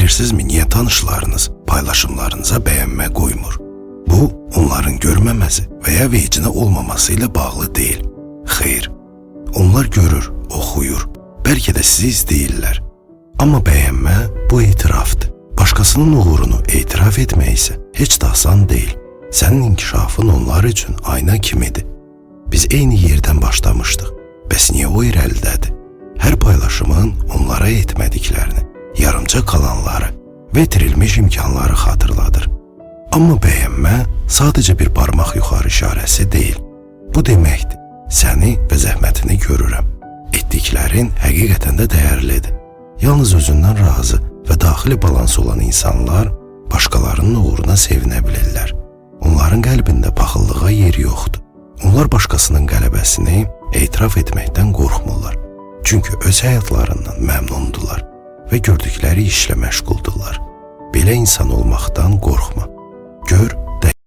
Bilirsinizmi, niyə tanışlarınız paylaşımlarınıza bəyənmə qoymur? Bu, onların görməməsi və ya vecinə olmaması ilə bağlı deyil. Xeyr, onlar görür, oxuyur, bəlkə də sizi izləyirlər. Amma bəyənmə bu etirafdır. Başqasının uğurunu etiraf etmək isə heç də asan deyil. Sənin inkişafın onlar üçün ayna kimidir. Biz eyni yerdən başlamışdıq. Bəs niyə o irəlidədir? Hər paylaşımın onlara etmədiklərini, yarımca qalanları və itirilmiş imkanları xatırladır. Amma bəyənmə sadəcə bir barmaq yuxarı işarəsi deyil. Bu deməkdir, səni və zəhmətini görürəm. Etdiklərin həqiqətən də dəyərlidir. Yalnız özündən razı və daxili balansı olan insanlar başqalarının uğruna sevinə bilirlər. Onların qəlbində paxıllığa yeri yoxdur. Onlar başqasının qələbəsini etiraf etməkdən qorxmurlar. Çünki öz həyatlarından məmnundular və gördükləri işlə məşğuldurlar. Belə insan olmaqdan qorxma.